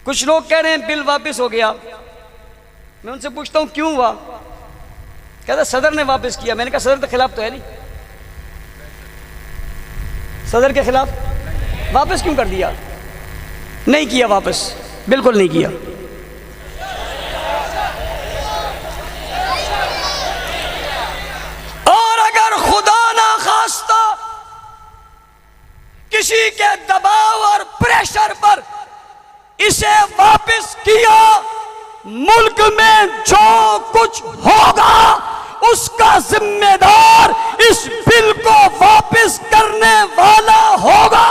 कुछ लोग कह रहे हैं बिल वापस हो गया। मैं उनसे पूछता हूं क्यों हुआ, कहता सदर ने वापस किया। मैंने कहा सदर के खिलाफ तो है नहीं, सदर के खिलाफ वापस क्यों कर दिया? नहीं किया वापस, बिल्कुल नहीं किया। और अगर खुदा ना खास्ता किसी के दबाव और प्रेशर पर इसे वापस किया, मुल्क में जो कुछ होगा उसका जिम्मेदार इस बिल को वापस करने वाला होगा।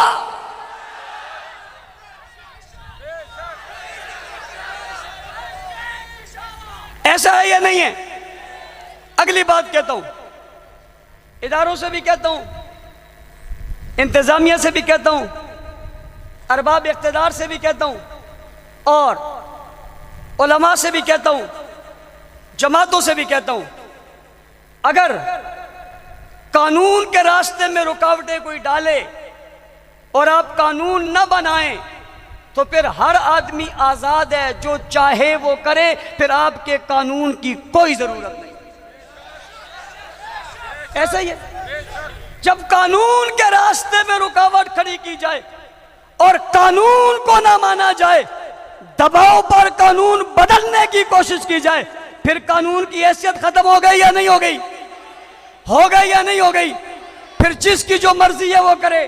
ऐसा है या नहीं है? अगली बात कहता हूं, इदारों से भी कहता हूं, इंतजामिया से भी कहता हूं, अरबाब इख्तिदार से भी कहता हूं, और उलमा से भी कहता हूं, जमातों से भी कहता हूं, अगर कानून के रास्ते में रुकावटें कोई डाले और आप कानून न बनाएं तो फिर हर आदमी आजाद है, जो चाहे वो करे, फिर आपके कानून की कोई जरूरत नहीं। ऐसा ही है, जब कानून के रास्ते में रुकावट खड़ी की जाए और कानून को ना माना जाए, दबाव पर कानून बदलने की कोशिश की जाए, फिर कानून की हैसियत खत्म हो गई या नहीं हो गई? हो गई या नहीं हो गई? फिर जिसकी जो मर्जी है वो करे।